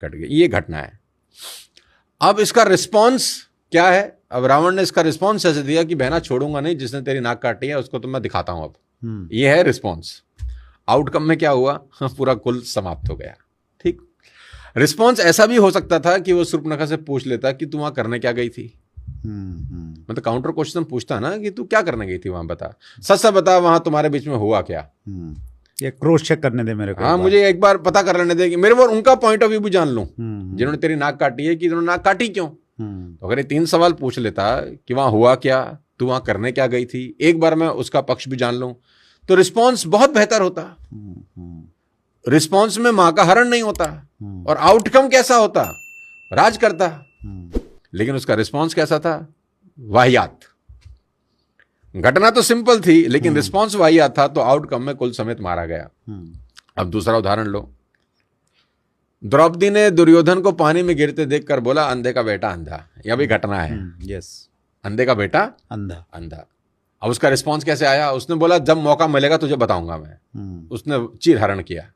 Cut गई। ये घटना है। अब इसका रिस्पॉन्स क्या है? अब रावण ने इसका रिस्पॉन्स ऐसे दिया कि बहना छोड़ूंगा नहीं, जिसने तेरी नाक काटी है उसको तो मैं दिखाता हूं अब। ये है रिस्पॉन्स। आउटकम में क्या हुआ? पूरा कुल समाप्त हो गया। ठीक। रिस्पॉन्स ऐसा भी हो सकता था कि वो शूर्पणखा से पूछ लेता कि तू वहां करने क्या गई थी। मतलब काउंटर क्वेश्चन पूछता ना कि तू क्या करने गई थी वहां, बता, सच सच बता, वहां तुम्हारे बीच में हुआ क्या। ये क्रॉस चेक करने दे मेरे को। हाँ, मुझे एक बार पता कर लेने दे कि मेरे वो उनका पॉइंट ऑफ व्यू भी जान लूं, जिन्होंने तेरी नाक काटी है, कि इन्होंने नाक काटी क्यों। तो अगर ये 3 सवाल पूछ लेता कि वहां हुआ क्या, तू वहां करने क्या गई थी, एक बार मैं उसका पक्ष भी जान लूं, तो रिस्पॉन्स बहुत बेहतर होता। रिस्पॉन्स में मां का हरण नहीं होता और आउटकम कैसा होता? राज करता। लेकिन उसका रिस्पॉन्स कैसा था? वाहियात। घटना तो सिंपल थी लेकिन रिस्पॉन्स वाहियात था, तो आउटकम में कुल समेत मारा गया। अब दूसरा उदाहरण लो। द्रौपदी ने दुर्योधन को पानी में गिरते देखकर बोला, अंधे का बेटा अंधा। यह भी घटना है। यस, अंधे का बेटा अंधा। अंधा। अब उसका रिस्पॉन्स कैसे आया? उसने बोला, जब मौका मिलेगा तुझे बताऊंगा मैं। उसने चीर हरण किया।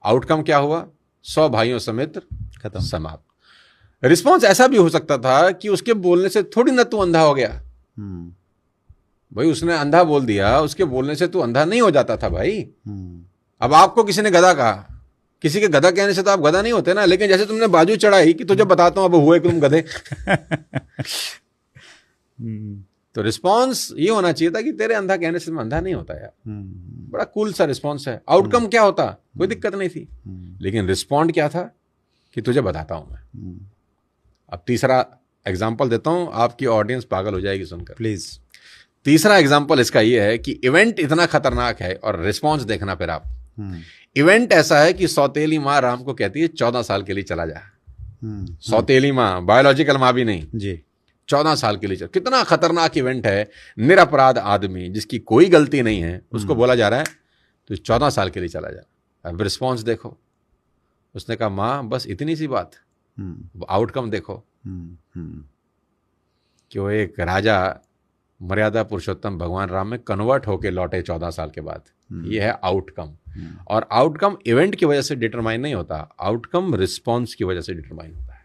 आउटकम क्या हुआ? 100 भाइयों समेत खत्म, समाप्त। रिस्पॉन्स ऐसा भी हो सकता था कि उसके बोलने से थोड़ी ना तू अंधा हो गया। भाई उसने अंधा बोल दिया, उसके बोलने से तू अंधा नहीं हो जाता था भाई। अब आपको किसी ने गधा कहा, किसी के गधा कहने से तो आप गधा नहीं होते ना। लेकिन जैसे तुमने बाजू चढ़ाई कि तुझे बताता हूं अब हुए कि तुम गधे। तो रिस्पॉन्स ये होना चाहिए था कि तेरे अंधा कहने से मैं अंधा नहीं होता यार। बड़ा कूल सा रिस्पॉन्स है। आउटकम क्या होता? कोई दिक्कत नहीं थी, लेकिन रिस्पॉन्ड क्या था कि तुझे बताता हूं मैं। अब तीसरा एग्जाम्पल देता हूं, आपकी ऑडियंस पागल हो जाएगी सुनकर, प्लीज। तीसरा एग्जाम्पल इसका ये है कि इवेंट इतना खतरनाक है और रिस्पॉन्स देखना फिर आप। इवेंट ऐसा है कि सौतेली माँ राम को कहती है 14 साल के लिए चला जा। सौतेली माँ, बायोलॉजिकल माँ भी नहीं जी, 14 साल के लिए। कितना खतरनाक इवेंट है। निरपराध आदमी जिसकी कोई गलती नहीं है, उसको बोला जा रहा है तो 14 साल के लिए चला जा। अब रिस्पॉन्स देखो। उसने कहा, माँ बस इतनी सी बात। आउटकम देखो कि वो एक राजा मर्यादा पुरुषोत्तम भगवान राम में कन्वर्ट होके लौटे 14 साल के बाद। ये है आउटकम। और आउटकम इवेंट की वजह से डिटरमाइन नहीं होता, आउटकम रिस्पॉन्स की वजह से डिटरमाइन होता है।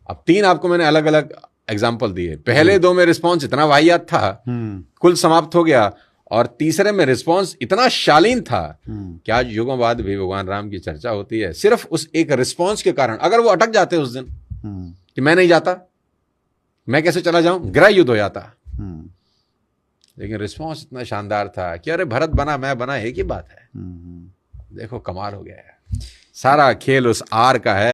अब 3 आपको मैंने अलग अलग एग्जाम्पल दिए। पहले 2 में रिस्पॉन्स इतना वाहियात था, कुल समाप्त हो गया। और तीसरे में रिस्पॉन्स इतना शालीन था कि आज युगों बाद भी भगवान राम की चर्चा होती है सिर्फ उस एक रिस्पॉन्स के कारण। अगर वो अटक जाते उस दिन कि मैं नहीं जाता, मैं कैसे चला जाऊं, गृह युद्ध हो जाता। लेकिन रिस्पॉन्स इतना शानदार था कि अरे भरत बना मैं बना, एक ही बात है। देखो कमाल हो गया है। सारा खेल उस आर का है।